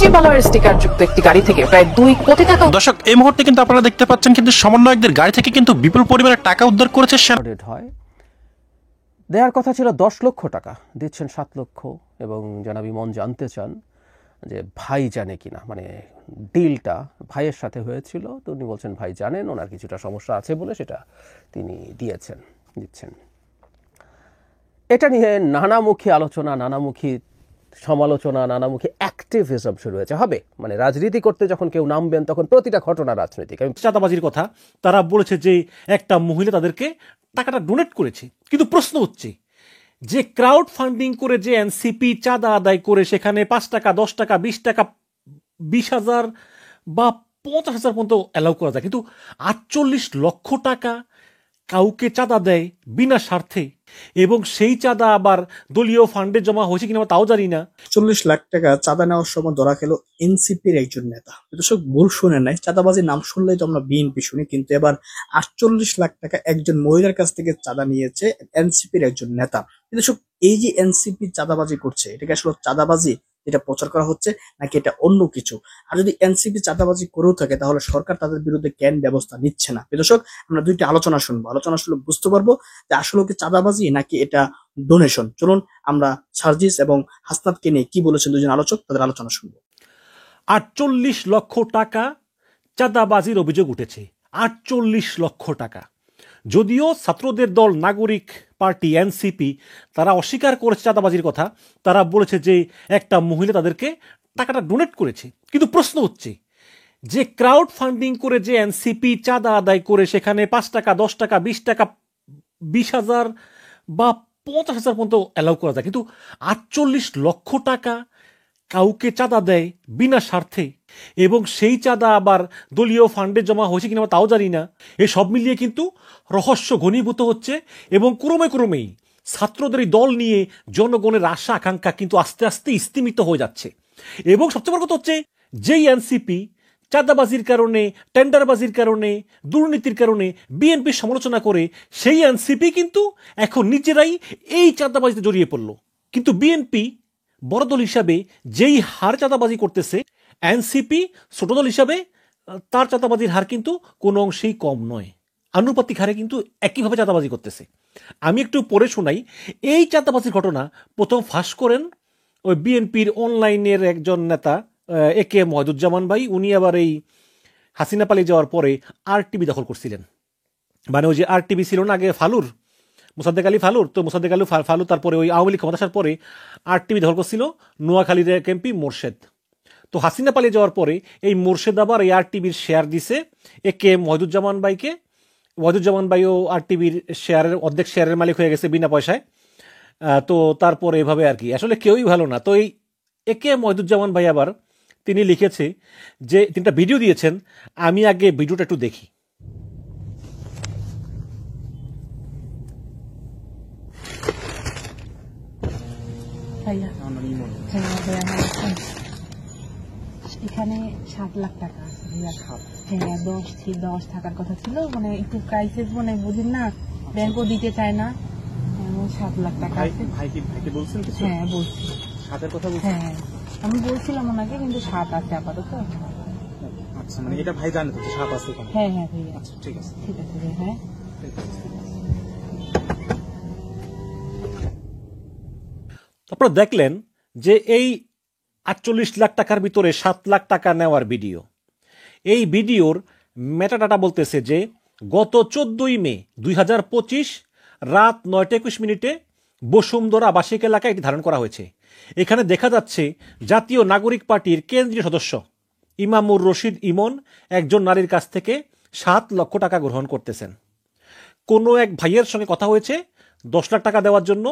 সচিবালয়ের স্টিকার যুক্ত একটি গাড়ি থেকে প্রায় 2 কোটি টাকা। দর্শক, এই মুহূর্তে কিন্তু আপনারা দেখতে পাচ্ছেন কিন্তু সমন্বয়কদের গাড়ি থেকে কিন্তু বিপুল পরিমাণে টাকা উদ্ধার করেছে। হয় দেওয়ার কথা ছিল 10 লক্ষ টাকা, দিচ্ছেন 7 লক্ষ। এবং জনাব ইমন জানতে চান যে ভাই জানে কিনা, মানে ডিলটা ভাইয়ের সাথে হয়েছিল, তো উনি বলছেন ভাই জানেন, ওনার কিছুটা সমস্যা আছে বলে সেটা তিনি দিচ্ছেন। এটা নিয়ে নানামুখী আলোচনা, নানামুখী সমালোচনা, নানামুখী অ্যাক্টিভিজম শুরু হয়েছে। হবে মানে রাজনীতি করতে যখন কেউ নামবেন তখন প্রতিটা ঘটনা রাজনৈতিক। চাঁদাবাজির কথা তারা বলেছে যে একটা মহিলা তাদেরকে টাকাটা ডোনেট করেছে, কিন্তু প্রশ্ন হচ্ছে যে ক্রাউড ফান্ডিং করে যে এনসিপি চাঁদা আদায় করে সেখানে 5 টাকা, 10 টাকা, 20 টাকা, 20,000 বা 50,000 পর্যন্ত অ্যালাউ করা যায়, কিন্তু 48 লক্ষ টাকা কাউকে চাঁদা দেয় বিনা স্বার্থে, এবং সেই চাঁদা আবার দলীয় ফান্ডে জমা হয়েছে কিনা তাও জানি না। 40 লাখ টাকা চাঁদা নেওয়ার সময় ধরা খেলো এনসিপির একজন নেতা। দর্শক, ভুল শুনে নাই, চাঁদাবাজির নাম শুনলেই তো আমরা বিএনপি শুনি, কিন্তু এবার 48 লাখ টাকা একজন মহিলার কাছ থেকে চাঁদা নিয়েছে এনসিপির একজন নেতা। দর্শক, এই যে এনসিপি চাঁদাবাজি করছে, এটাকে আসলে চাঁদাবাজি যেটা প্রচার করা হচ্ছে নাকি এটা অন্য কিছু? আর যদি এনসিপি চাঁদাবাজি করেও থাকে তাহলে সরকার তাদের বিরুদ্ধে কেন ব্যবস্থা নিচ্ছে না? দর্শক, আমরা দুইটা আলোচনা শুনবো, আলোচনা শুনলে বুঝতে পারবো যে আসলে কি চাঁদাবাজি নাকি এটা ডোনেশন। চলুন আমরা সার্জিস এবং হাসনাতকে নিয়ে কি বলেছেন দুজন আলোচক, তাদের আলোচনা শুনবো। 48 লক্ষ টাকা চাঁদাবাজির অভিযোগ উঠেছে। 48 লক্ষ টাকা। যদিও ছাত্রদের দল নাগরিক পার্টি এনসিপি তারা অস্বীকার করেছে চাঁদাবাজির কথা, তারা বলেছে যে একটা মহিলা তাদেরকে টাকাটা ডোনেট করেছে, কিন্তু প্রশ্ন হচ্ছে যে ক্রাউড ফান্ডিং করে যে এনসিপি চাঁদা আদায় করে সেখানে 5 টাকা, 10 টাকা, 20 টাকা, 20,000 বা 50,000 পর্যন্ত অ্যালাউ করা যায়, কিন্তু 48 লক্ষ টাকা কাউকে চাঁদা দেয় বিনা স্বার্থে, এবং সেই চাঁদা আবার দলীয় ফান্ডে জমা হয়েছে কিনা তাও জানি না। এই সব মিলিয়ে কিন্তু রহস্য ঘনীভূত হচ্ছে, এবং ক্রমেই ছাত্রদের দল নিয়ে জনগণের আশা আকাঙ্ক্ষা কিন্তু আস্তে আস্তে স্তিমিত হয়ে যাচ্ছে। এবং সবচেয়ে বড় কথা হচ্ছে যেই এনসিপি চাঁদাবাজির কারণে, টেন্ডারবাজির কারণে, দুর্নীতির কারণে বিএনপির সমালোচনা করে, সেই এনসিপি কিন্তু এখন নিজেরাই এই চাঁদাবাজিতে জড়িয়ে পড়ল। কিন্তু বিএনপি বড় দল হিসাবে যেই হার চাঁদাবাজি করতেছে, এনসিপি ছোট দল হিসাবে তার চাঁদাবাজির হার কিন্তু কোনো অংশেই কম নয়, আনুপাতিক হারে কিন্তু একইভাবে চাঁদাবাজি করতেছে। আমি একটু পড়ে শোনাই। এই চাঁদাবাজির ঘটনা প্রথম ফাঁস করেন ওই বিএনপির অনলাইনের একজন নেতা একে মহিদুজ্জামান ভাই। উনি আবার এই হাসিনা পালিয়ে যাওয়ার পরে আরটিভি দখল করছিলেন। মানে ওই যে আরটিভি ছিল না আগে ফালুর, মোসাদ্দেক আলী ফালুর, তো মোসাদ্দেক আলী ফালু তারপরে ওই আওয়ামী লীগ ক্ষমতা আসার পরে আরটিভি দখল করছিল নোয়াখালীর এক এমপি মোর্শেদ। তো হাসিনা পালিয়ে যাওয়ার পরে এই মোর্শেদ আবার এই আরটিভির শেয়ার দিছে একে মহিদুজ্জামান ভাইকে। মহিদুজ্জামান ভাইও আরটিভির শেয়ারের অর্ধেক শেয়ারের মালিক হয়ে গেছে বিনা পয়সায়। তো তারপরে এভাবে আর কি, আসলে কেউই ভালো না। তো এই একে মহিদুজ্জামান ভাই আবার তিনি লিখেছে যে তিনটা ভিডিও দিয়েছেন, আমি আগে ভিডিওটা একটু দেখি। এখানে 7 লাখ টাকা আছে ভাইয়া। হ্যাঁ, 10 থাকার কথা ছিল, মানে একটু ক্রাইসিস, মানে বুঝেন না, ব্যাংকও দিতে চায় না। 7 লাখ টাকা আছে। ভাইকে বলছেন কিছু? হ্যাঁ বলছি, 7-এর কথা বলছেন? হ্যাঁ আমি বলছিলাম ওনাকে, কিন্তু 7 আছে আপাতত। আচ্ছা, মানে এটা ভাই জানে তো 7 আছে? হ্যাঁ হ্যাঁ ভাইয়া। আচ্ছা, ঠিক আছে ভাই। হ্যাঁ, আপনারা দেখলেন যে এই 48 লাখ টাকার ভিতরে 7 লাখ টাকা নেওয়ার ভিডিও। এই ভিডিওর মেটাডাটা বলতেছে যে গত 14ই মে 2025 রাত 9:21 বসুন্ধরা আবাসিক এলাকায় এটি ধারণ করা হয়েছে। এখানে দেখা যাচ্ছে জাতীয় নাগরিক পার্টির কেন্দ্রীয় সদস্য ইমামুর রশিদ ইমন একজন নারীর কাছ থেকে 7 লক্ষ টাকা গ্রহণ করতেছেন। কোনো এক ভাইয়ের সঙ্গে কথা হয়েছে 10 লাখ টাকা দেওয়ার জন্য,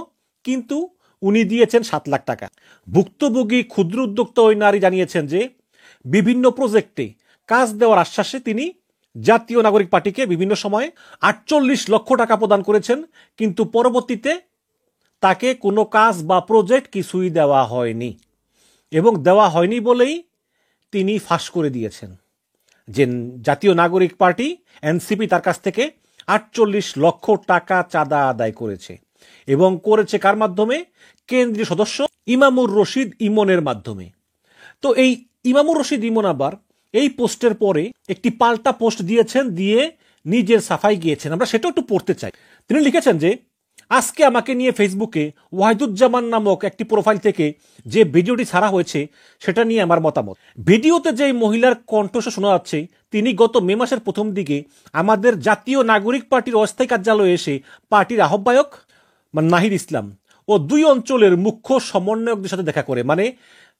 কিন্তু উনি দিয়েছেন 7 লাখ টাকা। ভুক্তভোগী ক্ষুদ্র উদ্যোক্তা ওই নারী জানিয়েছেন যে বিভিন্ন প্রজেক্টে কাজ দেওয়ার আশ্বাসে তিনি জাতীয় নাগরিক পার্টিকে বিভিন্ন সময়ে 48 লক্ষ টাকা প্রদান করেছেন, কিন্তু পরবর্তীতে তাকে কোনো কাজ বা প্রজেক্ট কিছুই দেওয়া হয়নি, এবং দেওয়া হয়নি বলেই তিনি ফাঁস করে দিয়েছেন যে জাতীয় নাগরিক পার্টি এনসিপি তার কাছ থেকে 48 লক্ষ টাকা চাঁদা আদায় করেছে, এবং করেছে কার মাধ্যমে? কেন্দ্রীয় সদস্য ইমামুর রশিদ ইমনের মাধ্যমে। তো এই ইমামুর রশিদ ইমন আবার এই পোস্টের পরে একটি পাল্টা পোস্ট দিয়েছেন, দিয়ে নিজের সাফাই গিয়েছেন। আমরা সেটাও একটু পড়তে চাই। তিনি লিখেছেন যে আজকে আমাকে নিয়ে ফেসবুকে ওয়াহিদুজ্জামান নামক একটি প্রোফাইল থেকে যে ভিডিওটি ছাড়া হয়েছে সেটা নিয়ে আমার মতামত। ভিডিওতে যে মহিলার কণ্ঠস্বর শোনা যাচ্ছে তিনি গত মে মাসের প্রথম দিকে আমাদের জাতীয় নাগরিক পার্টির অস্থায়ী কার্যালয়ে এসে পার্টির আহ্বায়ক নাহিদ ইসলাম ও দুই অঞ্চলের মুখ্য সমন্বয়কদের সাথে দেখা করে, মানে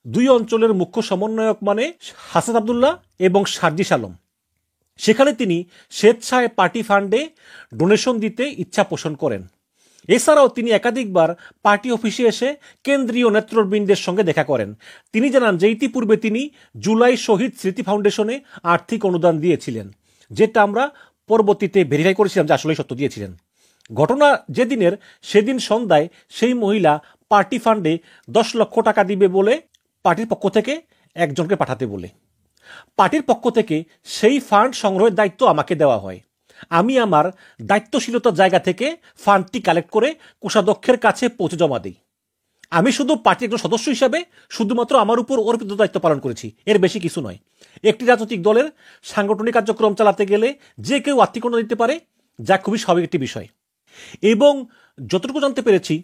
দুই অঞ্চলের মুখ্য সমন্বয়ক মানে হাসান আব্দুল্লাহ এবং সার্জিস আলম। সেখানে তিনি স্বেচ্ছায় পার্টি ফান্ডে ডোনেশন দিতে ইচ্ছা পোষণ করেন। এছাড়াও তিনি একাধিকবার পার্টি অফিসে এসে কেন্দ্রীয় নেতৃবৃন্দের সঙ্গে দেখা করেন। তিনি জানান যে ইতিপূর্বে তিনি জুলাই শহীদ স্মৃতি ফাউন্ডেশনে আর্থিক অনুদান দিয়েছিলেন, যেটা আমরা পরবর্তীতে ভেরিফাই করেছিলাম যে আসলেই সত্য দিয়েছিলেন। ঘটনা যেদিনের সেদিন সন্ধ্যায় সেই মহিলা পার্টি ফান্ডে 10 লক্ষ টাকা দিবে বলে পার্টির পক্ষ থেকে একজনকে পাঠাতে বলে। পার্টির পক্ষ থেকে সেই ফান্ড সংগ্রহের দায়িত্ব আমাকে দেওয়া হয়। আমি আমার দায়িত্বশীলতার জায়গা থেকে ফান্ডটি কালেক্ট করে কোষাধ্যক্ষের কাছে পৌঁছে জমা দিই। আমি শুধু পার্টির একজন সদস্য হিসাবে শুধুমাত্র আমার উপর অর্পিত দায়িত্ব পালন করেছি, এর বেশি কিছু নয়। একটি রাজনৈতিক দলের সাংগঠনিক কার্যক্রম চালাতে গেলে যে কেউ আর্থিক অনুদান দিতে পারে, যা খুবই স্বাভাবিক একটি বিষয়। এবং যতটুকু জানতে পেরেছি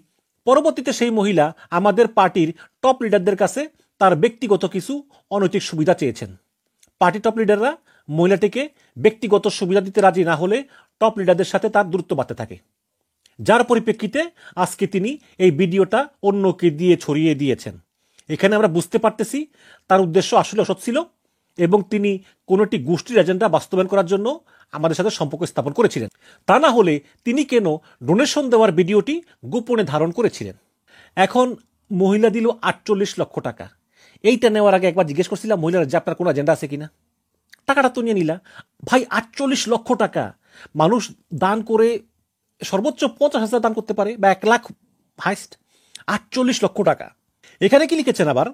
পরবর্তীতে সেই মহিলা আমাদের পার্টির টপ লিডারদের কাছে তার ব্যক্তিগত কিছু অনৈতিক সুবিধা চেয়েছেন। পার্টি টপ লিডাররা মহিলাটিকে ব্যক্তিগত সুবিধা দিতে রাজি না হলে টপ লিডারদের সাথে তার দূরত্ব বাড়তে থাকে, যার পরিপ্রেক্ষিতে আজকে তিনি এই ভিডিওটা অন্যকে দিয়ে ছড়িয়ে দিয়েছেন। এখানে আমরা বুঝতে পারতেছি তার উদ্দেশ্য আসলে অসৎ ছিল এবং তিনি কোনো একটি গোষ্ঠীর এজেন্ডা বাস্তবায়ন করার জন্য আমাদের সাথে সম্পর্ক স্থাপন করেছিলেন। তা না হলে তিনি কেন ডোনেশন দেওয়ার ভিডিওটি গোপনে ধারণ করেছিলেন? এখন মহিলা দিল 48 লক্ষ টাকা। এইটা নেওয়ার আগে একবার জিজ্ঞেস করছিলাম মহিলারা যে আপনার কোনো এজেন্ডা আছে কিনা, টাকাটা তো নিয়ে নিলা। ভাই 48 লক্ষ টাকা মানুষ দান করে সর্বোচ্চ 50,000 দান করতে পারে বা 1 লাখ হাইস্ট, 48 লক্ষ টাকা। এখানে কি লিখেছেন আবার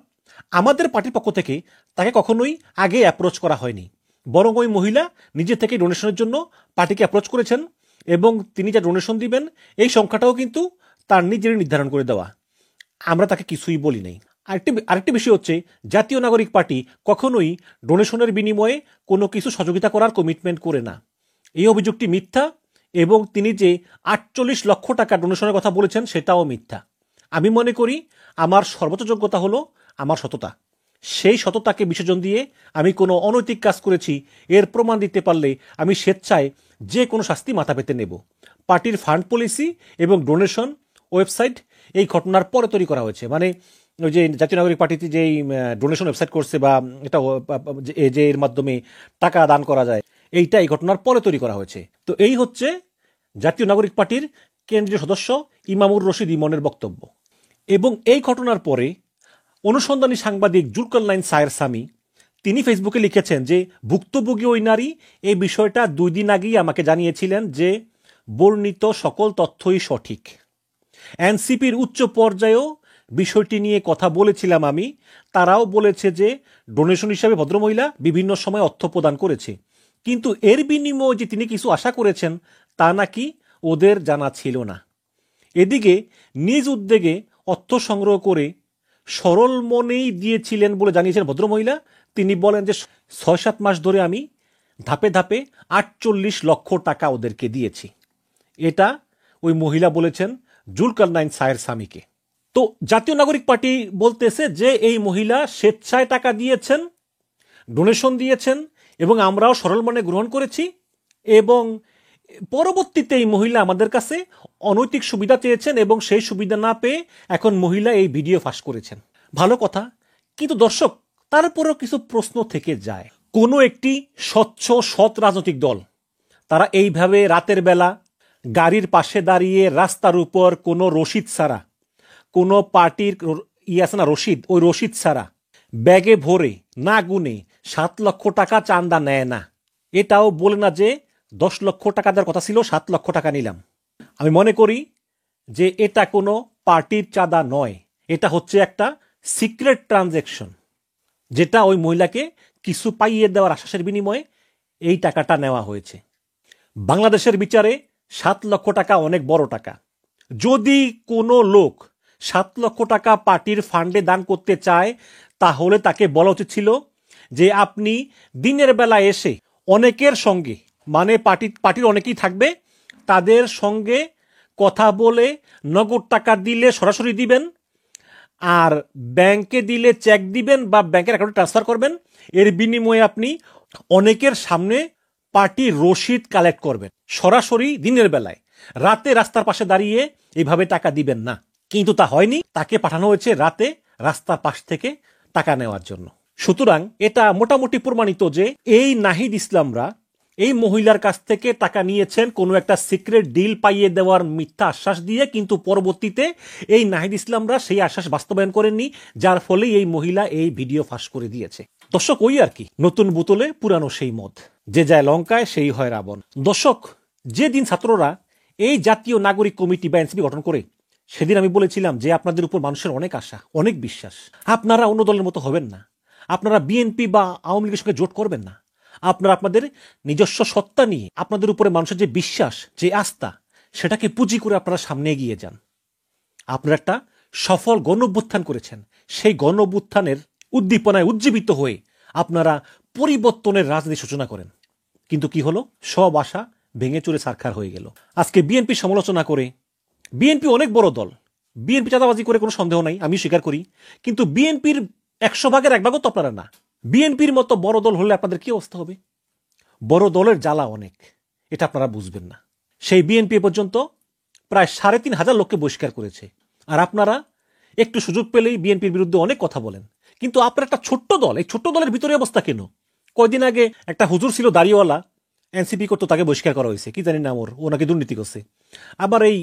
আমাদের পার্টির পক্ষ থেকে তাকে কখনোই আগে অ্যাপ্রোচ করা হয়নি, বরং ওই মহিলা নিজে থেকে ডোনেশনের জন্য পার্টিকে অ্যাপ্রোচ করেছেন এবং তিনি যা ডোনেশন দিবেন এই সংখ্যাটাও কিন্তু তার নিজেরই নির্ধারণ করে দেওয়া। আমরা তাকে কিছুই বলি নাই। আরেকটি বিষয় হচ্ছে জাতীয় নাগরিক পার্টি কখনোই ডোনেশনের বিনিময়ে কোনো কিছু সহযোগিতা করার কমিটমেন্ট করে না। এই অভিযোগটি মিথ্যা এবং তিনি যে 48 লক্ষ টাকা ডোনেশনের কথা বলেছেন সেটাও মিথ্যা। আমি মনে করি আমার সর্বোচ্চ যোগ্যতা হলো আমার সততা। সেই সততাকে বিসর্জন দিয়ে আমি কোনো অনৈতিক কাজ করেছি এর প্রমাণ দিতে পারলে আমি স্বেচ্ছায় যে কোনো শাস্তি মাথা পেতে নেব। পার্টির ফান্ড পলিসি এবং ডোনেশন ওয়েবসাইট এই ঘটনার পরে তৈরি করা হয়েছে, মানে ওই যে জাতীয় নাগরিক পার্টিতে যেই ডোনেশন ওয়েবসাইট করছে বা এটা যে এর মাধ্যমে টাকা দান করা যায়, এইটা এই ঘটনার পরে তৈরি করা হয়েছে। তো এই হচ্ছে জাতীয় নাগরিক পার্টির কেন্দ্রীয় সদস্য ইমামুর রশিদ ইমনের বক্তব্য। এবং এই ঘটনার পরে অনুসন্ধানী সাংবাদিক জুলকারনাইন সায়ের সামি তিনি ফেসবুকে লিখেছেন যে ভুক্তভোগী ওই নারী এই বিষয়টা 2 দিন আগেই আমাকে জানিয়েছিলেন যে বর্ণিত সকল তথ্যই সঠিক। এনসিপির উচ্চ পর্যায়েও বিষয়টি নিয়ে কথা বলেছিলাম আমি, তারাও বলেছে যে ডোনেশন হিসাবে ভদ্রমহিলা বিভিন্ন সময় অর্থ প্রদান করেছে, কিন্তু এর বিনিময়ে যে তিনি কিছু আশা করেছেন তা নাকি ওদের জানা ছিল না। এদিকে নিজ উদ্যোগে অর্থ সংগ্রহ করে সরল মনেই দিয়েছিলেন বলে জানিয়েছেন ভদ্রমহিলা। তিনি বলেন যে 6-7 মাস ধরে আমি ধাপে ধাপে 48 লক্ষ টাকা ওদেরকে দিয়েছি। এটা ওই মহিলা বলেছেন জুলকারনাইন সায়ের সামিকে। তো জাতীয় নাগরিক পার্টি বলতেছে যে এই মহিলা স্বেচ্ছায় টাকা দিয়েছেন, ডোনেশন দিয়েছেন এবং আমরাও সরল মনে গ্রহণ করেছি এবং পরবর্তীতে এই মহিলা আমাদের কাছে অনৈতিক সুবিধা চেয়েছেন এবং সেই সুবিধা না পেয়ে এখন মহিলা এই ভিডিও ফাঁস করেছেন। ভালো কথা, কিন্তু দর্শক তারপরেও কিছু প্রশ্ন থেকে যায়। কোনো একটি স্বচ্ছ সৎ রাজনৈতিক দল তারা এইভাবে রাতের বেলা গাড়ির পাশে দাঁড়িয়ে রাস্তার উপর কোনো রসিদ ছাড়া, কোনো পার্টির আছে না রসিদ, ওই রসিদ ছাড়া ব্যাগে ভরে না গুনে 7 লক্ষ টাকা চাঁদা নেয় না। এটাও বলে না যে 10 লক্ষ টাকা দেওয়ার কথা ছিল 7 লক্ষ টাকা নিলাম। আমি মনে করি যে এটা কোনো পার্টির চাঁদা নয়, এটা হচ্ছে একটা সিক্রেট ট্রানজ্যাকশন, যেটা ওই মহিলাকে কিছু পাইয়ে দেওয়ার আশ্বাসের বিনিময়ে এই টাকাটা নেওয়া হয়েছে। বাংলাদেশের বিচারে 7 লক্ষ টাকা অনেক বড় টাকা। যদি কোনো লোক 7 লক্ষ টাকা পার্টির ফান্ডে দান করতে চায় তাহলে তাকে বলা উচিত ছিল যে আপনি দিনের বেলা এসে অনেকের সঙ্গে, মানে পার্টির অনেকেই থাকবে, তাদের সঙ্গে কথা বলে নগদ টাকা দিলে সরাসরি দিবেন, আর ব্যাংকে দিলে চেক দিবেন বা ব্যাংকের অ্যাকাউন্টে ট্রান্সফার করবেন। এর বিনিময়ে আপনি অনেকের সামনে পার্টির রসিদ কালেক্ট করবেন, সরাসরি দিনের বেলায়। রাতে রাস্তার পাশে দাঁড়িয়ে এইভাবে টাকা দিবেন না। কিন্তু তা হয়নি, তাকে পাঠানো হয়েছে রাতে রাস্তার পাশ থেকে টাকা নেওয়ার জন্য। সুতরাং এটা মোটামুটি প্রমাণিত যে এই নাহিদ ইসলামরা এই মহিলার কাছ থেকে টাকা নিয়েছেন কোনো একটা সিক্রেট ডিল পাইয়ে দেওয়ার মিথ্যা আশ্বাস দিয়ে, কিন্তু পরবর্তীতে এই নাহিদ ইসলামরা সেই আশ্বাস বাস্তবায়ন করেননি, যার ফলে এই মহিলা এই ভিডিও ফাঁস করে দিয়েছে। দর্শক, ওই আর কি, নতুন বোতলে পুরানো সেই মদ, যে যায় লঙ্কায় সেই হয় রাবণ। দর্শক, যেদিন ছাত্ররা এই জাতীয় নাগরিক কমিটি বা এনসিপি গঠন করে, সেদিন আমি বলেছিলাম যে আপনাদের উপর মানুষের অনেক আশা, অনেক বিশ্বাস। আপনারা অন্য দলের মতো হবেন না, আপনারা বিএনপি বা আওয়ামী লীগের সঙ্গে জোট করবেন না। আপনারা আপনাদের নিজস্ব সত্তা নিয়ে, আপনাদের উপরে মানুষের যে বিশ্বাস, যে আস্থা, সেটাকে পুঁজি করে আপনারা সামনে এগিয়ে যান। আপনারা একটা সফল গণ অভ্যুত্থান করেছেন, সেই গণ অভ্যুত্থানের উদ্দীপনায় উজ্জীবিত হয়ে আপনারা পরিবর্তনের রাজনীতি সূচনা করেন। কিন্তু কি হলো? সব আশা ভেঙে চুরে ছারখার হয়ে গেল। আজকে বিএনপি সমালোচনা করে, বিএনপি অনেক বড় দল, বিএনপি চাঁদাবাজি করে কোনো সন্দেহ নাই, আমি স্বীকার করি, কিন্তু বিএনপির 100 ভাগের 1 ভাগও তো আপনারা না। বিএনপির মতো বড় দল হলে আপনাদের কি অবস্থা হবে? বড় দলের জ্বালা অনেক, এটা আপনারা বুঝবেন না। সেই বিএনপি পর্যন্ত প্রায় 3,500 লোককে বহিষ্কার করেছে, আর আপনারা একটু সুযোগ পেলেই বিএনপির বিরুদ্ধে অনেক কথা বলেন। কিন্তু আপনার একটা ছোট্ট দল, এই ছোট্ট দলের ভিতরে অবস্থা কেন? কয়দিন আগে একটা হুজুর ছিল দাড়িওয়ালা, এনসিপি করতো, তাকে বহিষ্কার করা হয়েছে, কি জানি না, ও নাকি দুর্নীতি করছে। আবার এই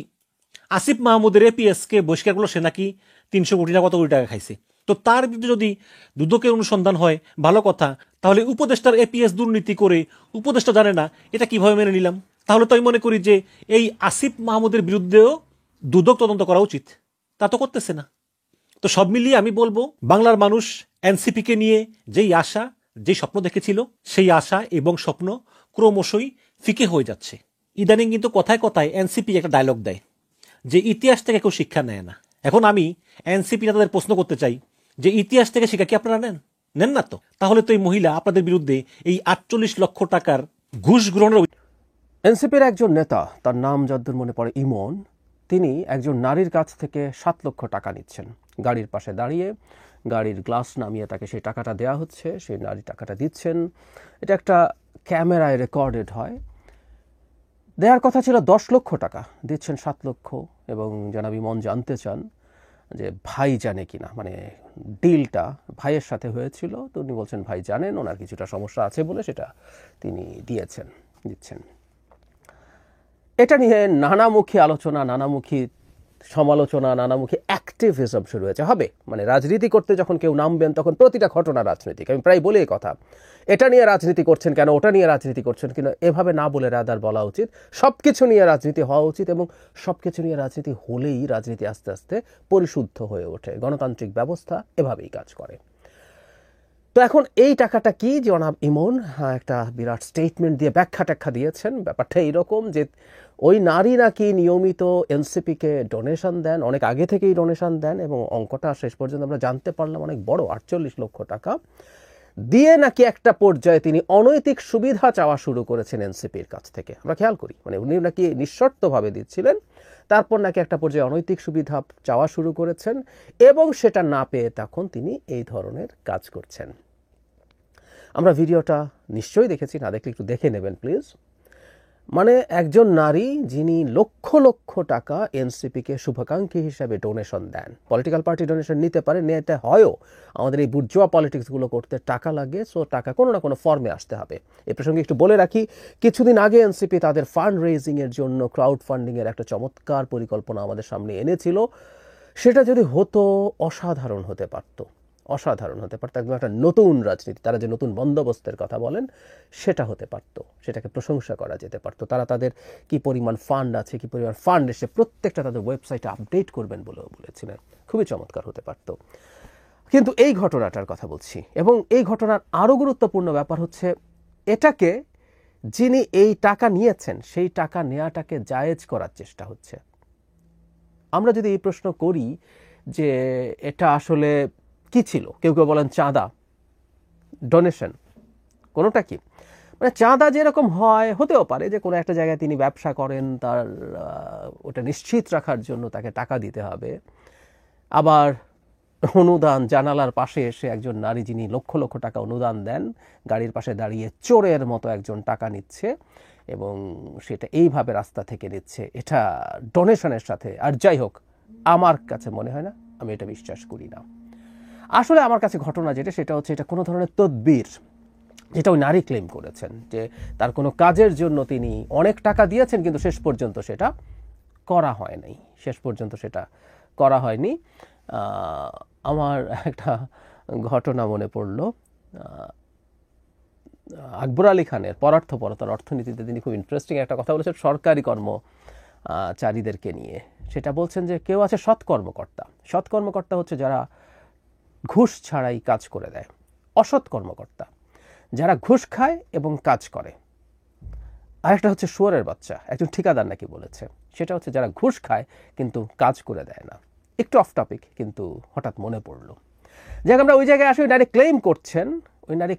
আসিফ মাহমুদের এপিএসকে বহিষ্কার করলো, সে নাকি 300 কোটি টাকা, কত কোটি টাকা খাইছে। তো তার বিরুদ্ধে যদি দুদকের অনুসন্ধান হয়, ভালো কথা, তাহলে উপদেষ্টার এপিএস দুর্নীতি করে উপদেষ্টা জানে না, এটা কিভাবে মেনে নিলাম? তাহলে তো আমি মনে করি যে এই আসিফ মাহমুদের বিরুদ্ধেও দুদক তদন্ত করা উচিত, তা তো করতেছে না। তো সব মিলিয়ে আমি বলবো, বাংলার মানুষ এনসিপিকে নিয়ে যেই আশা, যেই স্বপ্ন দেখেছিল, সেই আশা এবং স্বপ্ন ক্রমশই ফিকে হয়ে যাচ্ছে। ইদানিং কিন্তু কথায় কথায় এনসিপি একটা ডায়লগ দেয় যে ইতিহাস থেকে কেউ শিক্ষা নেয় না। এখন আমি এনসিপি নেতাদের প্রশ্ন করতে চাই যে ইতিহাস থেকে শিক্ষা কি আপনারা নেন না? তো তাহলে তো এই মহিলা আপনাদের বিরুদ্ধে এই 48 লক্ষ টাকার ঘুষ গ্রহণের। এনসিপির একজন নেতা, তার নাম যদ্দূর মনে পড়ে ইমন, তিনি একজন নারীর কাছ থেকে 7 লক্ষ টাকা নিচ্ছেন। গাড়ির পাশে দাঁড়িয়ে গাড়ির গ্লাস নামিয়ে তাকে সেই টাকাটা দেওয়া হচ্ছে, সেই নারী টাকাটা দিচ্ছেন। এটা একটা ক্যামেরায় রেকর্ডেড হয়। দেওয়ার কথা ছিল 10 লক্ষ টাকা, দিচ্ছেন 7 লক্ষ। এবং জনাব ইমন জানতে চান যে ভাই জানে কিনা, মানে ডিলটা ভাইয়ের সাথে হয়েছিল। তো উনি বলছেন ভাই জানেন, ওনার কিছুটা সমস্যা আছে বলে সেটা তিনি দিচ্ছেন। এটা নিয়ে নানামুখী আলোচনা, নানামুখী সমালোচনা, নানামুখী অ্যাক্টিভিজম শুরু হয়েছে। হবে মানে রাজনীতি করতে যখন কেউ নামবেন, তখন প্রতিটা ঘটনা রাজনৈতিক। আমি প্রায় বলি এই কথা, এটা নিয়ে রাজনীতি করছেন কেন, ওটা নিয়ে রাজনীতি করছেন কিনা, এভাবে না বলে রাদার বলা উচিত সব কিছু নিয়ে রাজনীতি হওয়া উচিত। এবং সব কিছু নিয়ে রাজনীতি হলেই রাজনীতি আস্তে আস্তে পরিশুদ্ধ হয়ে ওঠে। গণতান্ত্রিক ব্যবস্থা এভাবেই কাজ করে। তো এখন এই টাকাটা কি? জনাব ইমন একটা বিরাট স্টেটমেন্ট দিয়ে ব্যাখ্যা দিয়েছেন। ব্যাপারটা এইরকম যে ওই নারী নাকি নিয়মিত এনসিপিকে ডোনেশন দেন, অনেক আগে থেকেই ডোনেশন দেন, এবং অঙ্কটা শেষ পর্যন্ত আমরা জানতে পারলাম অনেক বড়, 48 লক্ষ টাকা দিয়ে নাকি একটা পর্যায়ে তিনি অনৈতিক সুবিধা চাওয়া শুরু করেছেন এনসিপির কাছ থেকে। আমরা খেয়াল করি, মানে উনি নাকি নিঃশর্তভাবে দিচ্ছিলেন, তারপর নাকি একটা পর্যায়ে অনৈতিক সুবিধা চাওয়া শুরু করেছেন, এবং সেটা না পেয়ে তখন তিনি এই ধরনের কাজ করছেন। আমরা ভিডিওটা নিশ্চয়ই দেখেছি, না দেখলে একটু দেখে নেবেন প্লিজ। মানে একজন নারী যিনি লক্ষ লক্ষ টাকা এনসিপিকে শুভাকাঙ্ক্ষী হিসাবে ডোনেশন দেন। পলিটিক্যাল পার্টি ডোনেশন নিতে পারে, নিতে হয়ও। আমাদের এই বুর্জোয়া পলিটিক্সগুলো করতে টাকা লাগে, সো টাকা কোনো না কোনো ফর্মে আসতে হবে। এ প্রসঙ্গে একটু বলে রাখি, কিছুদিন আগে এনসিপি তাদের ফান্ড রেজিংয়ের জন্য ক্রাউড ফান্ডিংয়ের একটা চমৎকার পরিকল্পনা আমাদের সামনে এনেছিল। সেটা যদি হতো, অসাধারণ হতে পারত, একদম একটা নতুন রাজনীতি, তারা যে নতুন বন্দোবস্তের কথা বলেন সেটা হতে পারত, সেটাকে প্রশংসা করা যেতে পারত। তারা তাদের কি পরিমাণ ফান্ড আছে, কি পরিমাণ ফান্ড এসে প্রত্যেকটা তাদের ওয়েবসাইটে আপডেট করবেন বলেও বলেছিলেন। খুবই চমৎকার হতে পারত। কিন্তু এই ঘটনাটার কথা বলছি, এবং এই ঘটনার আরও গুরুত্বপূর্ণ ব্যাপার হচ্ছে এটাকে, যিনি এই টাকা নিয়েছেন সেই টাকা নেওয়াটাকে জায়েজ করার চেষ্টা হচ্ছে। আমরা যদি এই প্রশ্ন করি যে এটা আসলে কি ছিল? কেউ কেউ বলেন চাঁদা, ডোনেশন, কোনোটা কি? মানে চাঁদা যেরকম হয়, হতেও পারে যে কোনো একটা জায়গায় তিনি ব্যবসা করেন, তার ওটা নিশ্চিত রাখার জন্য তাকে টাকা দিতে হবে। আবার অনুদান, জানালার পাশে এসে একজন নারী যিনি লক্ষ লক্ষ টাকা অনুদান দেন, গাড়ির পাশে দাঁড়িয়ে চোরের মতো একজন টাকা নিচ্ছে এবং সেটা এইভাবে রাস্তা থেকে নিচ্ছে, এটা ডোনেশনের সাথে। আর যাই হোক, আমার কাছে মনে হয় না, আমি এটা বিশ্বাস করি না। আসলে আমার কাছে ঘটনা যেটা, সেটা হচ্ছে এটা কোনো ধরনের তদবির, যেটা ওই নারী ক্লেম করেছেন যে তার কোনো কাজের জন্য তিনি অনেক টাকা দিয়েছেন, কিন্তু শেষ পর্যন্ত সেটা করা হয় নাই, শেষ পর্যন্ত সেটা করা হয়নি। আমার একটা ঘটনা মনে পড়ল, আকবর আলী খানের পরার্থপরতার অর্থনীতিতে তিনি খুব ইন্টারেস্টিং একটা কথা বলেছেন সরকারি কর্মচারীদেরকে নিয়ে। সেটা বলছেন যে কেউ আছে সৎকর্মকর্তা। সৎকর্মকর্তা হচ্ছে যারা ঘুষ ছাড়াই কাজ করে দেয়। অসৎ কর্মকর্তা যারা ঘুষ খায় এবং কাজ করে। আরেকটা হচ্ছে শুয়োরের বাচ্চা, একজন ঠিকাদার নাকি বলেছে, সেটা হচ্ছে যারা ঘুষ খায় কিন্তু কাজ করে দেয় না। একটু অফ টপিক, কিন্তু হঠাৎ মনে পড়লো। যাক, আমরা ওই জায়গায় আসি, ওই নারী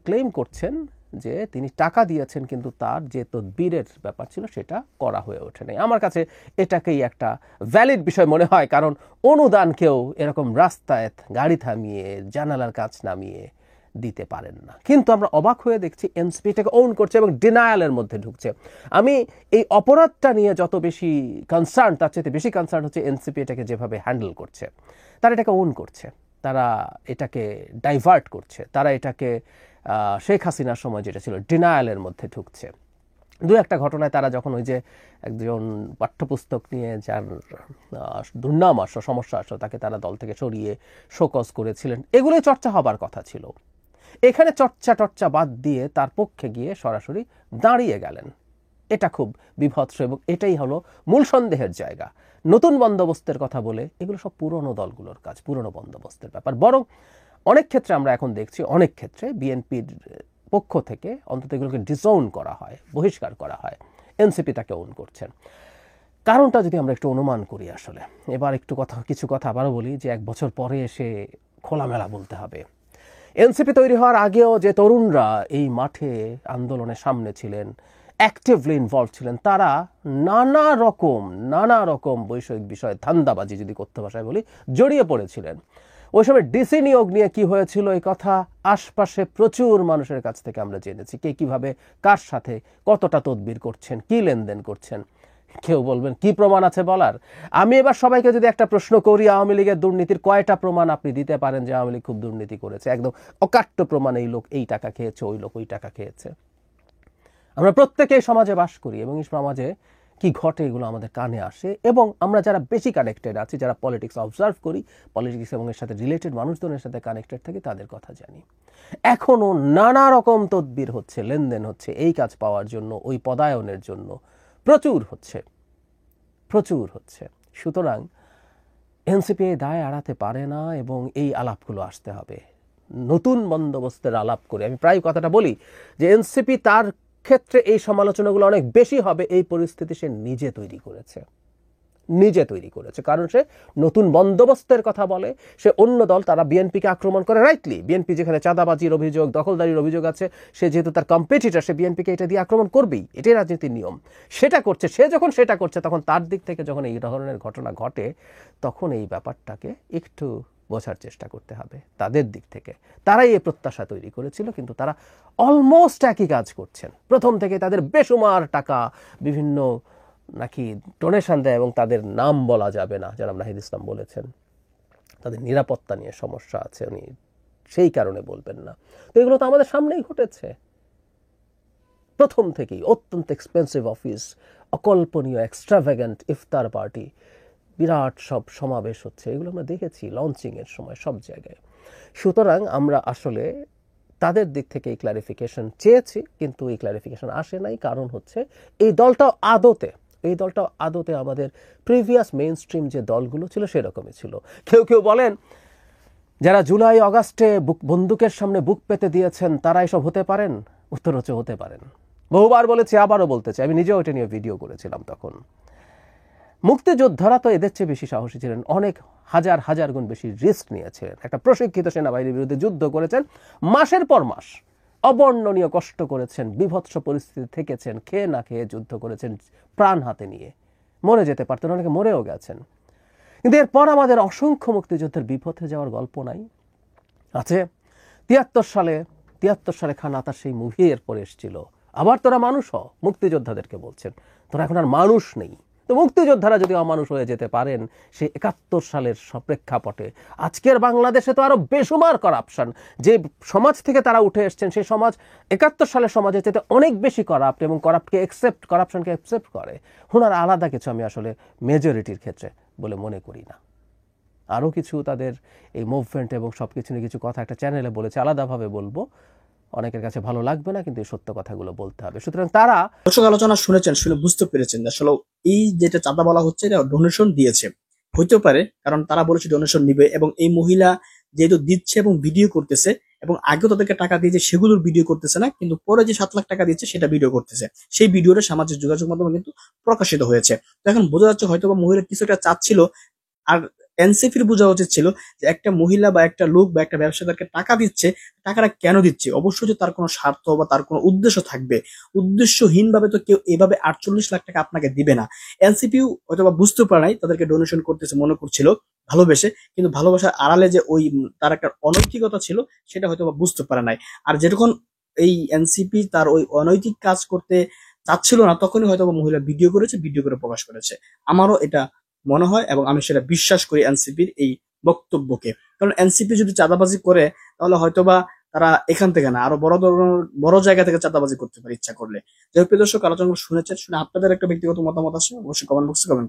ক্লেম করছেন যে তিনি টাকা দিয়েছেন, কিন্তু তার যে তদবিরের ব্যাপার ছিল সেটা করা হয়ে ওঠে নাই। আমার কাছে এটাকেই একটা ভ্যালিড বিষয় মনে হয়, কারণ অনুদানকেও এরকম রাস্তায় গাড়ি থামিয়ে জানালার কাছ নামিয়ে দিতে পারেন না। কিন্তু আমরা অবাক হয়ে দেখছি এনসিপি এটাকে ওন করছে এবং ডিনায়ালের মধ্যে ঢুকছে। আমি এই অপরাধটা নিয়ে যত বেশি কনসার্ন, তার চেয়ে বেশি কনসার্ন হচ্ছে এনসিপি এটাকে যেভাবে হ্যান্ডেল করছে। তারা এটাকে ওন করছে, তারা এটাকে ডাইভার্ট করছে, তারা এটাকে শেখ হাসিনার সময় যেটা ছিল ডিনায়ালের মধ্যে ঢুকছে। দু একটা ঘটনায় তারা যখন ওই যে একজন পাঠ্যপুস্তক নিয়ে যার দুর্নাম আসলো, সমস্যা আসলো, তাকে তারা দল থেকে সরিয়ে শোকজ করেছিলেন, এগুলোই চর্চা হবার কথা ছিল। এখানে চর্চা বাদ দিয়ে তার পক্ষে গিয়ে সরাসরি দাঁড়িয়ে গেলেন। এটা খুব বিভৎস এবং এটাই হলো মূল সন্দেহের জায়গা। নতুন বন্দোবস্তের কথা বলে এগুলো সব পুরনো দলগুলোর কাজ, পুরনো বন্দোবস্তের ব্যাপার। বরং অনেক ক্ষেত্রে আমরা এখন দেখছি, অনেক ক্ষেত্রে বিএনপির পক্ষ থেকে অন্তত এগুলোকে ডিসওন করা হয়, বহিষ্কার করা হয়। এনসিপি তাকে ওন করছেন। কারণটা যদি আমরা একটু অনুমান করি, আসলে এবার কিছু কথা আবারও বলি যে 1 বছর পরে এসে খোলামেলা বলতে হবে। এনসিপি তৈরি হওয়ার আগেও যে তরুণরা এই মাঠে আন্দোলনের সামনে ছিলেন, অ্যাক্টিভলি ইনভলভ ছিলেন, তারা নানা রকম বৈষয়িক বিষয়ে, ধান্দাবাজি যদি করতে ভাষায় বলি, জড়িয়ে পড়েছিলেন। ওই সময় ডিসি নিয়োগ নিয়ে কি হয়েছিল এই কথা আশপাশে প্রচুর মানুষের কাছ থেকে আমরা জেনেছি, কে কিভাবে কার সাথে কতটা তদবির করছেন, কি লেনদেন করছেন। কেউ বলবেন কি প্রমাণ আছে বলার? আমি এবার সবাইকে যদি একটা প্রশ্ন করি, আওয়ামী লীগের দুর্নীতির কয়টা প্রমাণ আপনি দিতে পারেন যে আওয়ামী লীগ খুব দুর্নীতি করেছে? একদম অকাট্য প্রমাণ, এই লোক এই টাকা খেয়েছে, ওই লোক ওই টাকা খেয়েছে। আমরা প্রত্যেকেই সমাজে বাস করি এবং এই সমাজে কি ঘটে এগুলো আমাদের কানে আসে, এবং আমরা যারা বেশি কানেক্টেড আছি, যারা পলিটিক্স অবজার্ভ করি, পলিটিক্স এবং এর সাথে রিলেটেড মানুষজনের সাথে কানেক্টেড থাকি, তাদের কথা জানি। এখনও নানা রকম তদবির হচ্ছে, লেনদেন হচ্ছে এই কাজ পাওয়ার জন্য, ওই পদায়নের জন্য প্রচুর হচ্ছে। সুতরাং এনসিপি এই দায় এড়াতে পারে না এবং এই আলাপগুলো আসতে হবে, নতুন বন্দোবস্তের আলাপ করে। আমি প্রায় কথাটা বলি যে এনসিপি তার ক্ষেত্রে এই সমালোচনাগুলো অনেক বেশি হবে, এই পরিস্থিতি সে নিজে তৈরি করেছে। কারণ সে নতুন বন্দোবস্তের কথা বলে, সে অন্য দল তারা বিএনপিকে আক্রমণ করে, রাইটলি। বিএনপি যেখানে চাঁদাবাজির অভিযোগ, দখলদারির অভিযোগ আছে, সে যেহেতু তার কম্পিটিটর, সে বিএনপিকে এটা দিয়ে আক্রমণ করবেই, এটাই রাজনীতির নিয়ম। সেটা করছে, সে যখন সেটা করছে, তখন তার দিক থেকে যখন এই ধরনের ঘটনা ঘটে, তখন এই ব্যাপারটাকে একটু বোঝার চেষ্টা করতে হবে তাদের দিক থেকে। তারাই এই প্রত্যাশা তৈরি করেছিল, কিন্তু তারা অলমোস্ট একই কাজ করছেন। প্রথম থেকে তাদের বেসুমার টাকা বিভিন্ন নাকি ডোনেশন দেয় এবং তাদের নাম বলা যাবে না, জনাব নাহিদ ইসলাম বলেছেন তাদের নিরাপত্তা নিয়ে সমস্যা আছে, উনি সেই কারণে বলবেন না। তো এগুলো তো আমাদের সামনেই ঘটেছে প্রথম থেকেই। অত্যন্ত এক্সপেন্সিভ অফিস, অকল্পনীয় এক্সট্রাভ্যাগেন্ট ইফতার পার্টি, বিরাট সব সমাবেশ হচ্ছে, এগুলো আমরা দেখেছি লঞ্চিংয়ের সময় সব জায়গায়। সুতরাং আমরা আসলে তাদের দিক থেকে এই ক্লারিফিকেশন চেয়েছি, কিন্তু এই ক্লারিফিকেশন আসে নাই। কারণ হচ্ছে এই দলটাও আদতে আমাদের প্রিভিয়াস মেইন স্ট্রিম যে দলগুলো ছিল সেরকমই ছিল। কেউ বলেন যারা জুলাই অগাস্টে বন্দুকের সামনে বুক পেতে দিয়েছেন তারা এসব হতে পারেন? উত্তর হচ্ছে হতে পারেন। বহুবার বলেছি, আবারও বলতে চাই, আমি নিজেও এটা নিয়ে ভিডিও করেছিলাম তখন। মুক্তিযোদ্ধারা তো এদের চেয়ে বেশি সাহসী ছিলেন, অনেক হাজার হাজার গুণ বেশি রিস্ক নিয়েছিলেন, একটা প্রশিক্ষিত সেনাবাহিনীর বিরুদ্ধে যুদ্ধ করেছেন, মাসের পর মাস অবর্ণনীয় কষ্ট করেছেন, বিভৎস পরিস্থিতি থেকেছেন, খেয়ে না খেয়ে যুদ্ধ করেছেন, প্রাণ হাতে নিয়ে মরে যেতে পারতেন, অনেকে মরেও গেছেন। কিন্তু এরপর আমাদের অসংখ্য মুক্তিযুদ্ধের বিপথে যাওয়ার গল্প নাই? আছে। 73 সালে খান আতার সেই মুভি এরপরে এসেছিল, আবার তোরা মানুষ হ, মুক্তিযোদ্ধাদেরকে বলছেন, তোরা এখন আর মানুষ নেই। তো মুক্তিযোদ্ধারা যদি অমানুষ হয়ে যেতে পারেন সেই 71 সালের প্রেক্ষাপটে, আজকের বাংলাদেশে তো আরো বেসুমার করাপশন, যে সমাজ থেকে তারা উঠে এসছেন সেই সমাজ 71 সালের সমাজের চেয়ে অনেক বেশি করাপ্ট, এবং করাপশনকে একসেপ্ট করে। ওনার আলাদা কিছু আমি আসলে মেজরিটির ক্ষেত্রে বলে মনে করি না। আরও কিছু তাদের এই মুভমেন্ট এবং সব কিছু নিয়ে কিছু কথা একটা চ্যানেলে বলেছে, আলাদাভাবে বলবো, অনেকের কাছে ভালো লাগবে না, কিন্তু এই সত্য কথাগুলো বলতে হবে। সুতরাং তারা দর্শক আলোচনা শুনেছেন, শুনে বুঝতে পেরেছেন আসলে এই যেটা চাঁদা বলা হচ্ছে এটা ডোনেশন দিয়েছে হইতে পারে, কারণ তারা বলেছে ডোনেশন নিবে, এবং এই মহিলা যেহেতু দিচ্ছে এবং ভিডিও করতেছে, এবং আগেও তাদেরকে টাকা দিয়েছে সেগুলোর ভিডিও করতেছে না, কিন্তু পরে যে 7 লাখ টাকা দিচ্ছে সেটা ভিডিও করতেছে, সেই ভিডিওটা সামাজিক যোগাযোগ মাধ্যমে কিন্তু প্রকাশিত হয়েছে। তো এখন বোঝা যাচ্ছে হয়তো বা মহিলা কিছু একটা চাচ্ছিল, আর এনসিপির বোঝা উচিত ছিল যে একটা মহিলা বা একটা লোক বা একটা ব্যবসাদারকে টাকা দিচ্ছে, টাকাটা কেন দিচ্ছে, অবশ্যই যে তার কোনো স্বার্থ বা তার কোনো উদ্দেশ্য থাকবে। উদ্দেশ্যহীন ভাবে তো কেউ এভাবে 48 লাখ টাকা আপনাকে দিবে না। এনসিপিও হয়তো বা বুঝতে পারে নাই তাদেরকে ডোনেশন করতেছে, মনে করছিল ভালোবেসে, কিন্তু ভালোবাসার আড়ালে যে ওই তার একটা অনৈতিকতা ছিল সেটা হয়তো বা বুঝতে পারে নাই। আর যখন এই এনসিপি তার ওই অনৈতিক কাজ করতে চাচ্ছিল না, তখনই হয়তো মহিলা ভিডিও করেছে, ভিডিও করে প্রকাশ করেছে। আমারও এটা মনে হয় এবং আমি সেটা বিশ্বাস করি এনসিপির এই বক্তব্যকে। কারণ এনসিপি যদি চাঁদাবাজি করে তাহলে হয়তোবা তারা এখান থেকে না, আরো বড় জায়গা থেকে চাঁদাবাজি করতে পারে ইচ্ছা করলে। যাই হোক, প্রিয় দর্শক, আলোচনা শুনেছেন, শুনে আপনাদের একটা ব্যক্তিগত মতামত আছে, অবশ্যই কমেন্ট বক্সে কমেন্ট